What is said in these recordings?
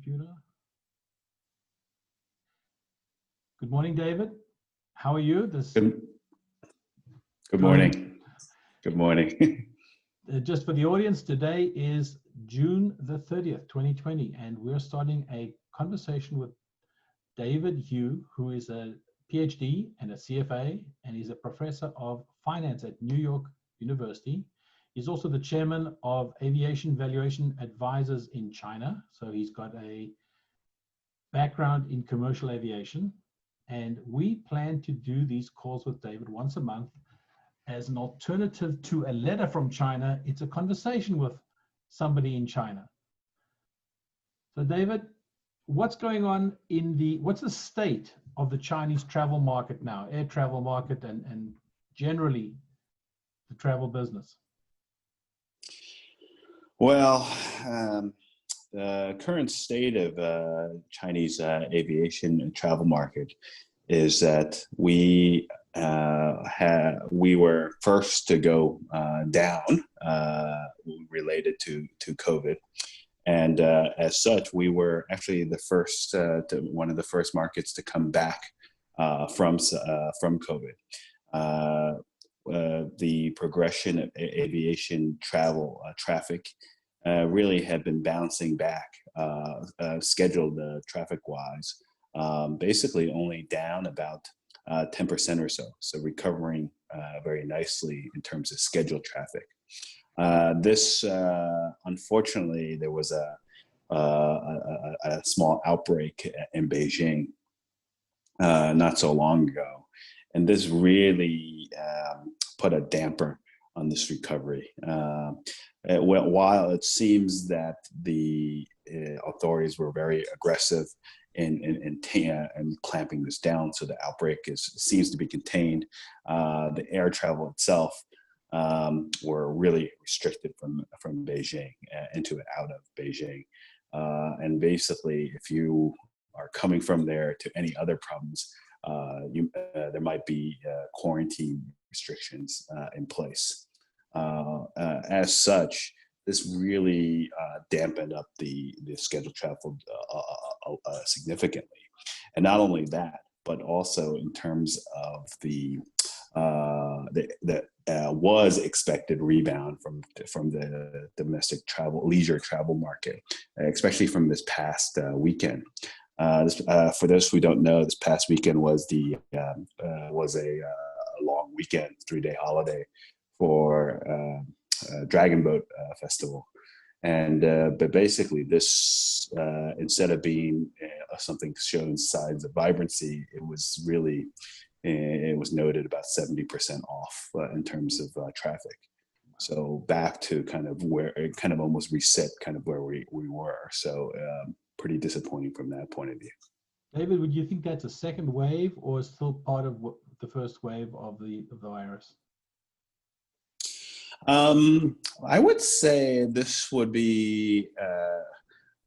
computer. Good morning, David. How are you? Good morning. Good morning. Just for the audience, today is June the 30th, 2020, and we're starting a conversation with David Yu, who is a Ph.D. and a CFA, and he's a professor of finance at New York University. He's also the chairman of Aviation Valuation Advisors in China. So he's got a background in commercial aviation. And we plan to do these calls with David once a month as an alternative to a letter from China. It's a conversation with somebody in China. So David, what's going on what's the state of the Chinese travel market now, air travel market and generally the travel business? Well, the current state of Chinese aviation and travel market is that we were first to go down related to COVID. And as such, we were actually the first, one of the first markets to come back from COVID. The progression of aviation travel traffic really had been bouncing back, scheduled traffic-wise, basically only down about 10% or so. So recovering very nicely in terms of scheduled traffic. This, unfortunately, there was a small outbreak in Beijing not so long ago. And this really put a damper on this recovery. While it seems that the authorities were very aggressive in clamping this down, so the outbreak seems to be contained, the air travel itself were really restricted from Beijing into and out of Beijing. And basically, if you are coming from there to any other province, there might be quarantine restrictions in place. As such, this really dampened up the scheduled travel significantly. And not only that, but also in terms of the was expected rebound from the domestic leisure travel market, especially from this past weekend. For those who don't know, this past weekend was a long weekend, 3-day holiday for Dragon Boat Festival. And but basically this, instead of being something showing signs of vibrancy, it was noted about 70% off in terms of traffic. So back to kind of where it kind of almost reset kind of where we were. So pretty disappointing from that point of view. David, would you think that's a second wave or still part of the first wave of the virus? I would say this would be,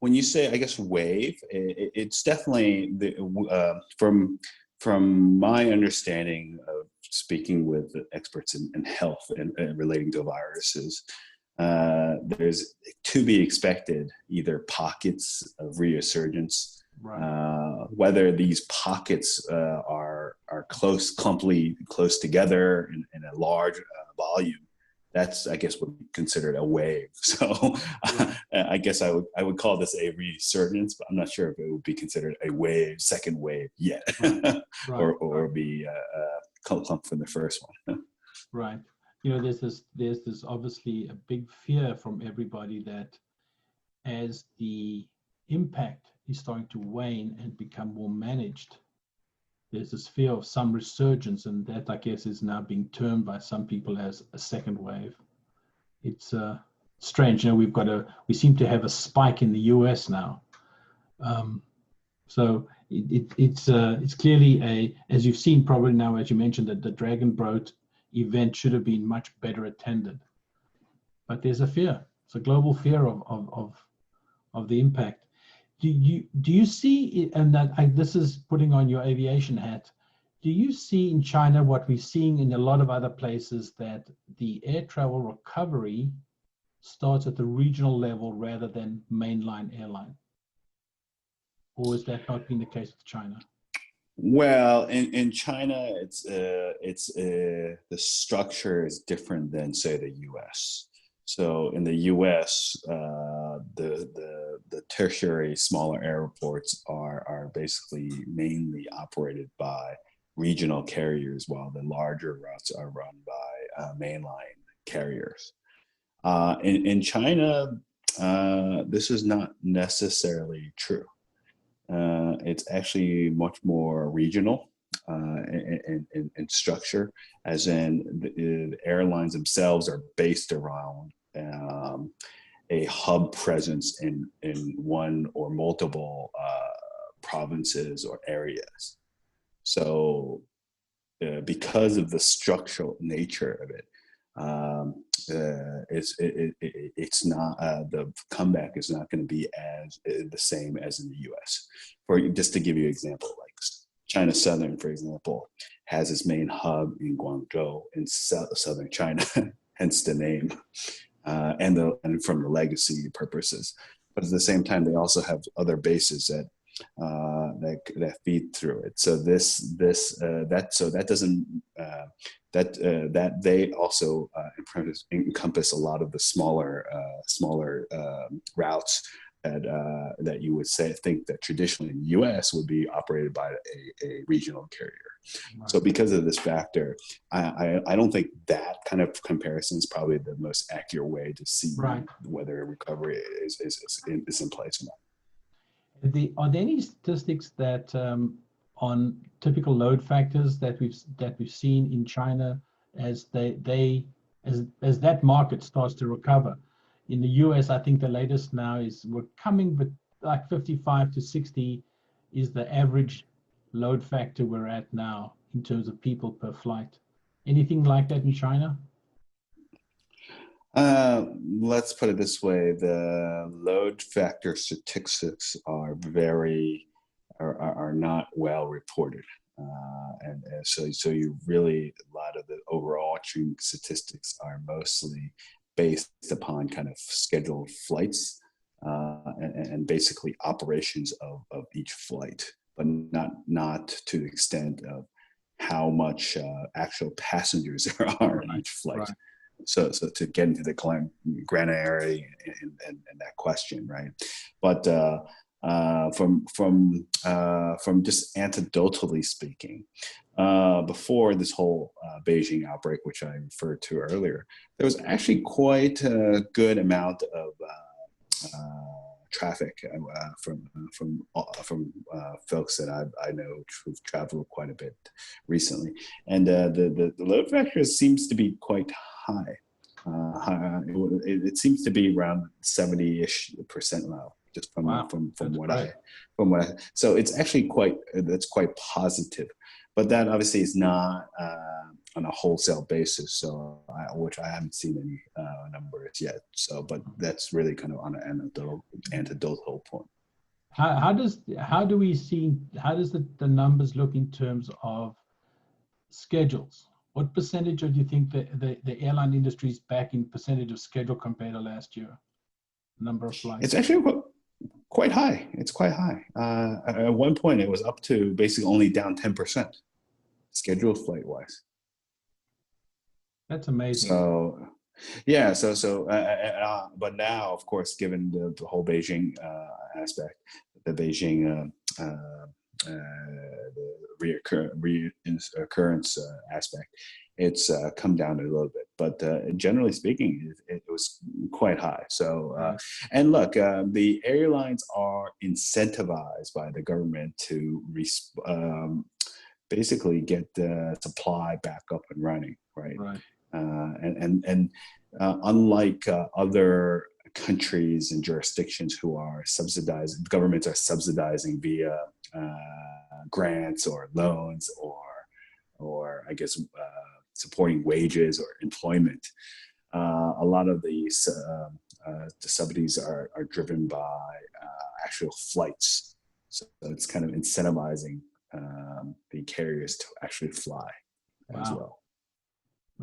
when you say, I guess, wave, it's definitely, from my understanding of speaking with experts in health and relating to viruses, there's to be expected either pockets of resurgence, right. Whether these pockets are clumpily close together in a large volume. That's, I guess, would be considered a wave. So I guess I would call this a resurgence, but I'm not sure if it would be considered a wave, second wave yet, right. or be a clump from the first one. Right. You know, there's this obviously a big fear from everybody that as the impact is starting to wane and become more managed, there's this fear of some resurgence, and that, I guess, is now being termed by some people as a second wave. It's strange. You know, we seem to have a spike in the US now. So it's clearly as you've seen probably now, as you mentioned, that the Dragon Boat event should have been much better attended. But there's a fear. It's a global fear of the impact. Do you see, and that this is putting on your aviation hat, do you see in China what we're seeing in a lot of other places, that the air travel recovery starts at the regional level rather than mainline airline? or is that not been the case with China? Well, in China, the structure is different than, say, the U.S. So in the U.S., the tertiary smaller airports are basically mainly operated by regional carriers, while the larger routes are run by mainline carriers. In China, this is not necessarily true. It's actually much more regional in structure, as in the airlines themselves are based around a hub presence in one or multiple provinces or areas. So because of the structural nature of it, it's not the comeback is not going to be as the same as in the U.S. For just to give you an example, like China Southern, for example, has its main hub in Guangzhou in southern China, hence the name, and from the legacy purposes. But at the same time, they also have other bases that feed through it. So that they also encompass a lot of the smaller routes that you would think that traditionally in the U.S. would be operated by a regional carrier. Right. So because of this factor, I don't think that kind of comparison is probably the most accurate way to see whether recovery is in place or not. Are there any statistics that on typical load factors that we've seen in China as as that market starts to recover? In the US, I think the latest now is we're coming with like 55 to 60 is the average load factor we're at now in terms of people per flight. Anything like that in China? Let's put it this way: the load factor statistics are not well reported, and so you really, a lot of the overarching statistics are mostly based upon kind of scheduled flights and basically operations of each flight, but not to the extent of how much actual passengers there are in each flight. Right. So to get into the granularity and that question, right? But from just anecdotally speaking, before this whole Beijing outbreak, which I referred to earlier, there was actually quite a good amount of traffic from folks that I know who've traveled quite a bit recently, and the load factor seems to be quite high. It seems to be around 70-ish% now, just from what I so it's actually that's quite positive, but that obviously is not on a wholesale basis, so which I haven't seen any numbers yet. So, but that's really kind of on an anecdotal point. How does the numbers look in terms of schedules? What percentage do you think the airline industry is back in percentage of schedule compared to last year? Number of flights. It's actually quite high. It's quite high. At one point, it was up to basically only down 10%, scheduled flight wise. That's amazing. So, yeah. But now, of course, given the whole Beijing aspect, the Beijing the reoccurrence aspect, it's come down a little bit. But generally speaking, it was quite high. So, and look, the airlines are incentivized by the government to basically get the supply back up and running, right? Right. And unlike other countries and jurisdictions who are subsidized, governments are subsidizing via grants or loans or I guess supporting wages or employment. A lot of these the subsidies are driven by actual flights, so it's kind of incentivizing the carriers to actually fly as well.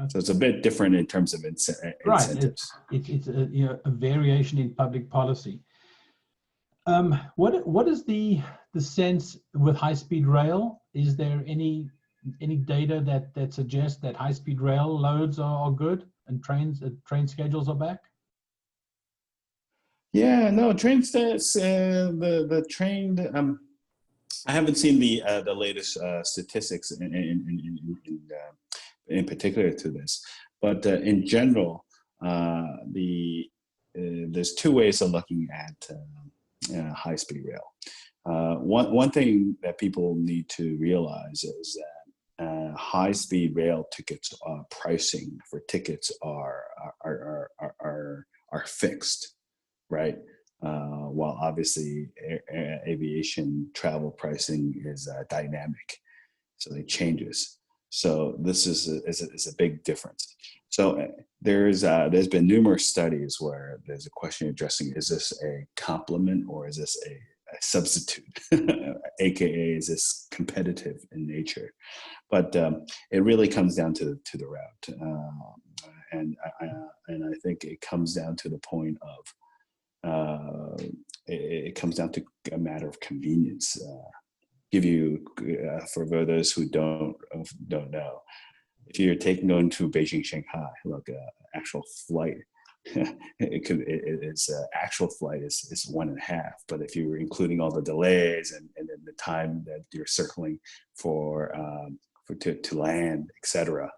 So it's a bit different in terms of incentives. Right, it's a variation in public policy. What is the sense with high-speed rail? Is there any data that suggests that high-speed rail loads are good and train schedules are back? Yeah, no, train stats, the train, I haven't seen the latest statistics in particular to this, but in general, there's two ways of looking at high-speed rail. One thing that people need to realize is that high-speed rail tickets pricing for tickets are fixed, right? While obviously aviation travel pricing is dynamic, so it changes. So this is a big difference. So there's been numerous studies where there's a question addressing, is this a complement or is this a substitute, aka is this competitive in nature? But it really comes down to the route, and I think it comes down to the point of it comes down to a matter of convenience. Give you for those who don't know, if you're going to Beijing, Shanghai, look, actual flight, it's actual flight is 1.5. But if you were including all the delays and then the time that you're circling for to land, etc.,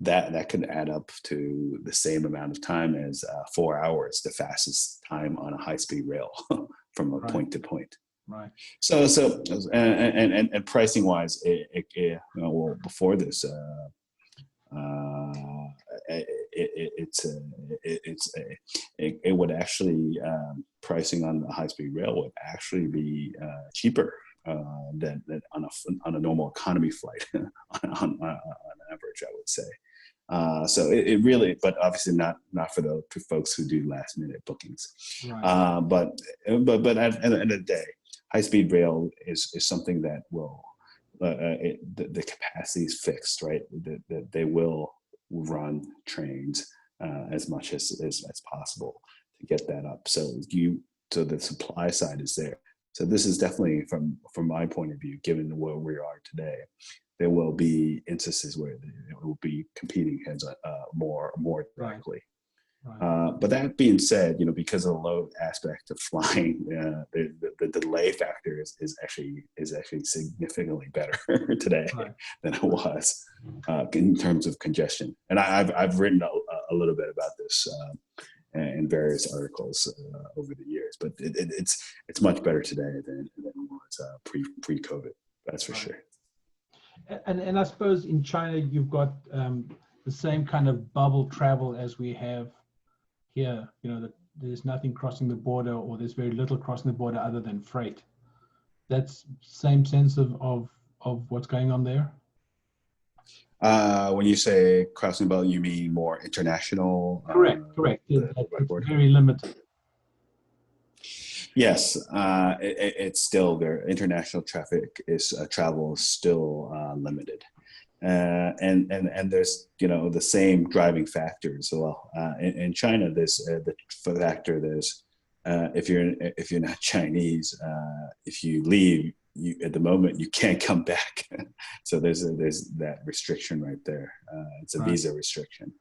that could add up to the same amount of time as 4 hours, the fastest time on a high-speed rail from a point to point. Right. So and pricing wise, well, before this, it would actually pricing on the high-speed rail would actually be cheaper than on a normal economy flight on average, I would say. So it really, but obviously not for the folks who do last minute bookings. Right. But at the end of the day, high-speed rail is something that will the capacity is fixed, right? That they will run trains as much as possible to get that up. So the supply side is there. So this is definitely from my point of view, given where we are today, there will be instances where it will be competing heads more directly. Right. But that being said, because of the load aspect of flying, the delay factor is actually significantly better today than it was in terms of congestion. And I've written a little bit about this in various articles over the years, but it's much better today than it was pre-COVID. That's for sure. And I suppose in China you've got the same kind of bubble travel as we have here. That there's nothing crossing the border, or there's very little crossing the border other than freight. That's same sense of what's going on there. When you say crossing the border, you mean more international? Correct. It's very limited. Yes, it's still there. International traffic travel is still limited, and there's the same driving factors. Well, in China, there's the factor. There's if you're not Chinese, if you leave, at the moment you can't come back. So there's that restriction right there. It's a visa restriction.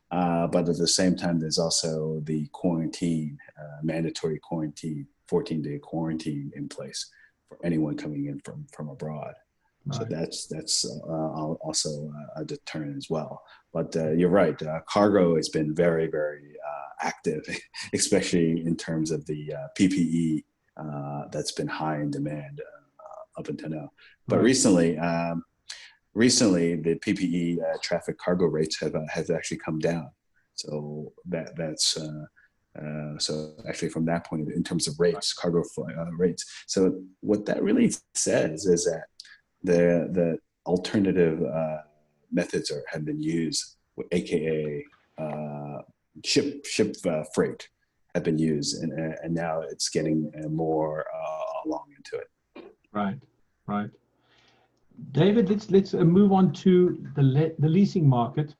But at the same time, there's also the quarantine, mandatory quarantine, 14-day quarantine in place for anyone coming in from abroad. Right. So that's also a deterrent as well. But you're right, cargo has been very, very active, especially in terms of the PPE that's been high in demand up until now. But recently, the PPE traffic cargo rates have actually come down. So that's so actually from that point of view, in terms of rates, cargo rates. So what that really says is that the alternative methods have been used, aka ship freight have been used, and now it's getting more along into it. Right. David, let's move on to the leasing market.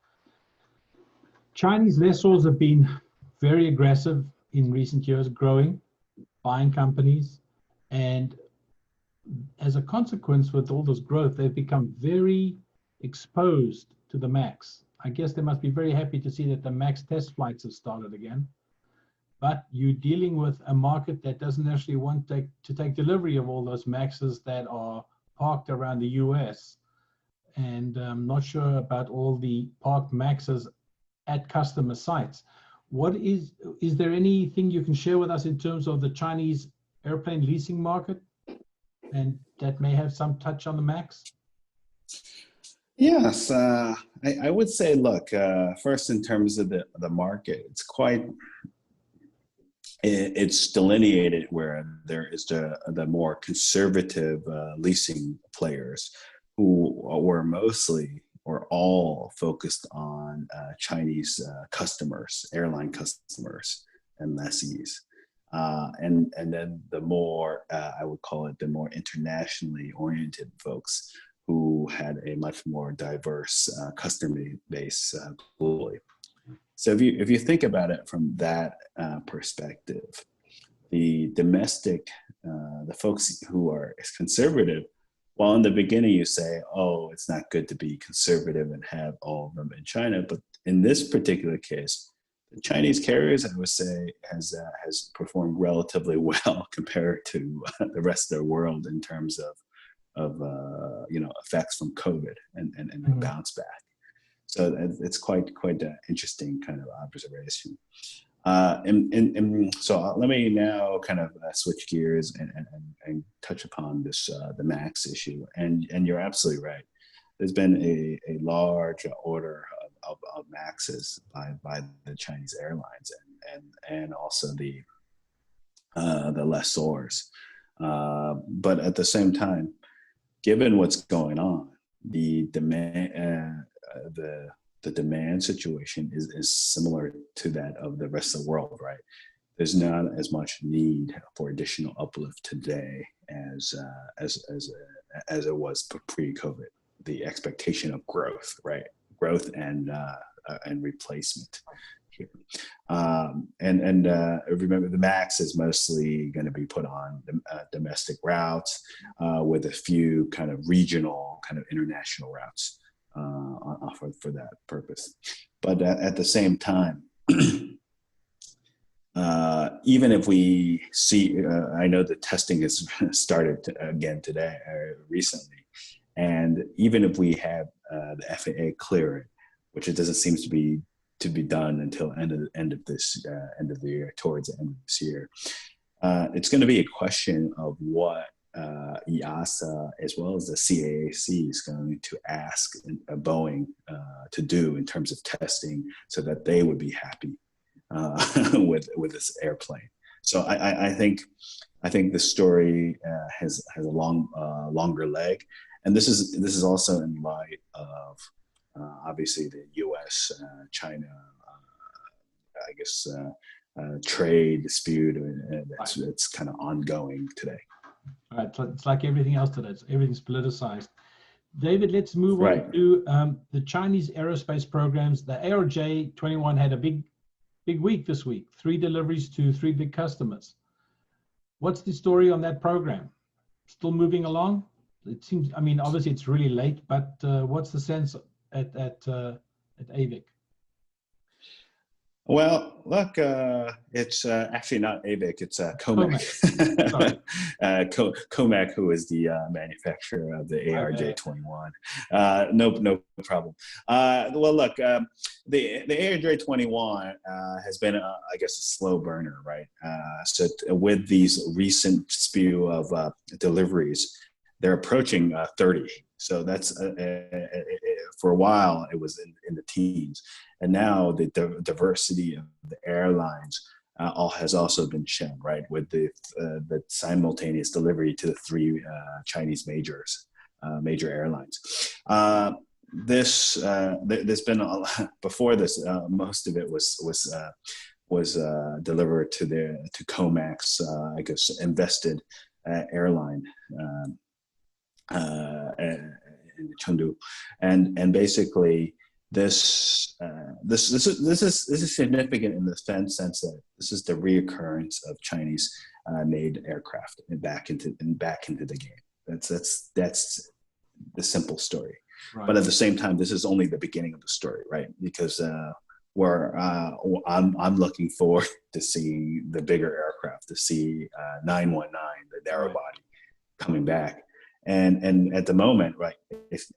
Chinese lessors have been very aggressive in recent years, growing. buying companies, and as a consequence, with all this growth, they've become very exposed to the MAX. I guess they must be very happy to see that the MAX test flights have started again. But you're dealing with a market that doesn't actually want to take delivery of all those MAXs that are parked around the US. And I'm not sure about all the parked MAXs at customer sites. Is there anything you can share with us in terms of the Chinese airplane leasing market, and that may have some touch on the MAX? Yes, I would say, look, first in terms of the market, it's delineated where there is the more conservative leasing players who were mostly or all focused on Chinese customers, airline customers and lessees. And then the more, I would call it the more internationally oriented folks who had a much more diverse customer base globally. So if you think about it from that perspective, the domestic, the folks who are conservative, well, in the beginning you say, oh, it's not good to be conservative and have all of them in China. But in this particular case, the Chinese carriers, I would say, has performed relatively well compared to the rest of the world in terms of effects from COVID and Mm-hmm. bounce back. So it's quite an interesting kind of observation. And so let me now kind of switch gears and touch upon this the MAX issue. And you're absolutely right. There's been a large order of MAXs by the Chinese airlines and also the lessors. But at the same time, given what's going on, the demand the demand situation is similar to that of the rest of the world, right? There's not as much need for additional uplift today as it was pre-COVID. The expectation of growth, right? Growth and replacement. Remember, the MAX is mostly going to be put on domestic routes with a few kind of regional, kind of international routes for that purpose. But at the same time, even if we see, I know the testing has started again today, recently, and even if we have the FAA clear it, which it doesn't seem to be done until end of the year, towards the end of this year, it's going to be a question of what EASA as well as the CAAC is going to ask Boeing to do in terms of testing, so that they would be happy with this airplane. So I think the story has a longer leg, and this is also in light of obviously the U.S. China I guess trade dispute that's kind of ongoing today. All right, so it's like everything else today. Everything's politicized. David, let's move Right. on to the Chinese aerospace programs. The ARJ21 had a big week this week. 3 deliveries to 3 big customers. What's the story on that program? Still moving along? It seems, I mean, obviously it's really late, but what's the sense at AVIC? Well, look, it's actually not AVIC, it's Comac. Sorry. Comac, who is the manufacturer of the ARJ21. No problem. Well, look, the ARJ21 has been, I guess, a slow burner, right? So with these recent spew of deliveries, they're approaching 30. So that's for a while it was in the teens, and now the diversity of the airlines has also been shown, right? With the simultaneous delivery to the 3 Chinese major airlines. There's been before this. Most of it was delivered to Comac's, I guess, invested airline. In Chengdu, and basically this is significant in the sense that this is the reoccurrence of Chinese made aircraft and back into the game. That's the simple story. Right. But at the same time, this is only the beginning of the story, right? Because I'm looking forward to see the bigger aircraft, the C9119, the narrow body, coming back. And at the moment, right,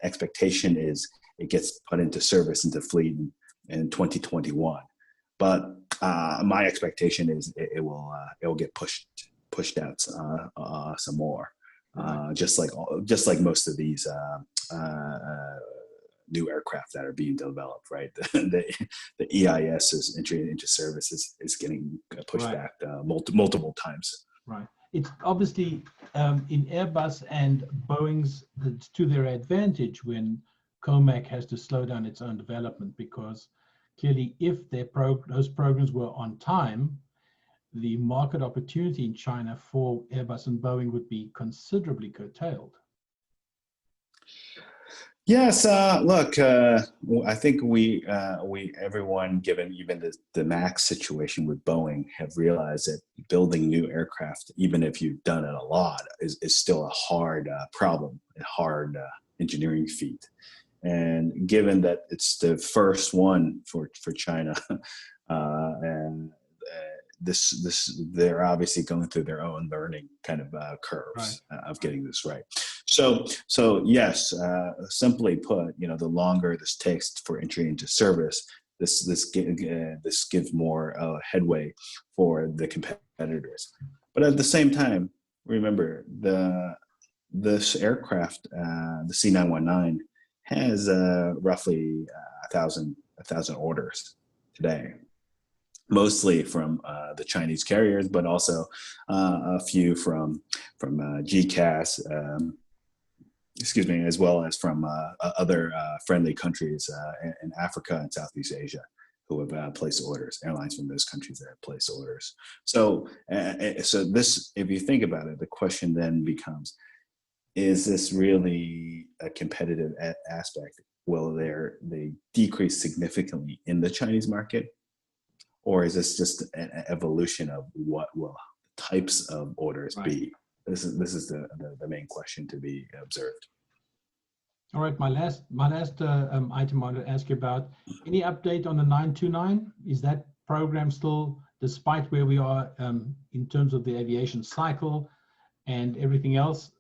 expectation is it gets put into service, into fleet in 2021. But my expectation is it will get pushed out some more, just like most of these new aircraft that are being developed, right? The EIS is entry into service is getting pushed back multiple times. Right. It's obviously in Airbus and Boeing's, it's to their advantage when COMAC has to slow down its own development, because clearly if those programs were on time, the market opportunity in China for Airbus and Boeing would be considerably curtailed. Yes, look, I think everyone, given even the MAX situation with Boeing, have realized that building new aircraft, even if you've done it a lot, is still a hard problem, a hard engineering feat. And given that it's the first one for China, and they're obviously going through their own learning kind of curves of getting this right. So yes, simply put, the longer this takes for entry into service, this gives more headway for the competitors. But at the same time, remember this aircraft, the C919, has roughly 1,000 orders today. Mostly from the Chinese carriers, but also a few from GCAS, as well as from other friendly countries in Africa and Southeast Asia who have placed orders. Airlines from those countries that have placed orders. So this, if you think about it, the question then becomes: is this really a competitive aspect? Will they decrease significantly in the Chinese market? Or is this just an evolution of what will types of orders be? This is the main question to be observed. All right, my last item I want to ask you about, any update on the 929? Is that program still, despite where we are in terms of the aviation cycle and everything else,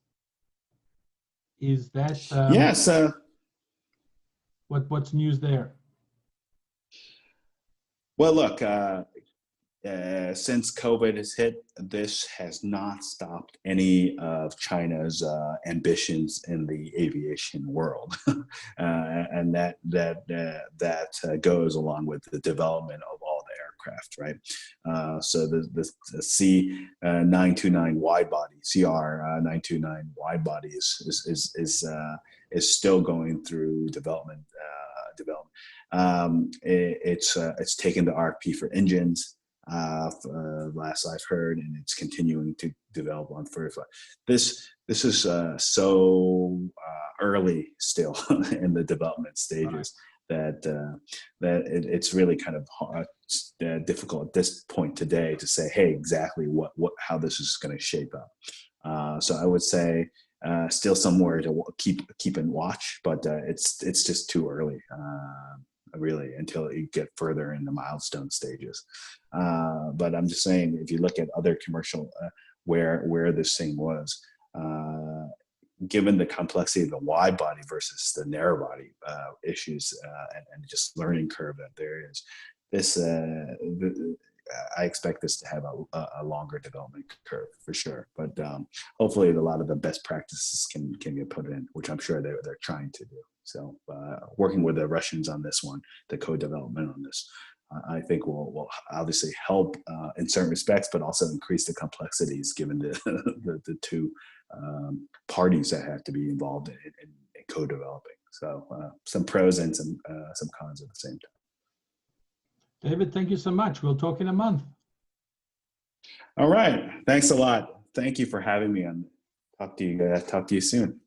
is that yes? What's news there? Well, look, since COVID has hit, this has not stopped any of China's ambitions in the aviation world, and that goes along with the development of all the aircraft, right? So the C929 wide body, CR929 wide body is still going through development. It's taken the RFP for engines, last I've heard, and it's continuing to develop on further. This is so early still in the development stages that it's really kind of hard, difficult at this point today to say, hey, exactly how this is going to shape up. So I would say still somewhere to keep and watch, but it's just too early. Really, until you get further in the milestone stages. But I'm just saying, if you look at other commercial where this thing was, given the complexity of the wide body versus the narrow body issues and just learning curve that there is, this I expect this to have a longer development curve for sure. But hopefully, a lot of the best practices can get put in, which I'm sure they're trying to do. So working with the Russians on this one, the co-development on this, I think will obviously help in certain respects, but also increase the complexities given the two parties that have to be involved in co-developing. So some pros and some cons at the same time. David, thank you so much. We'll talk in a month. All right. Thanks a lot. Thank you for having me on. Talk to you soon.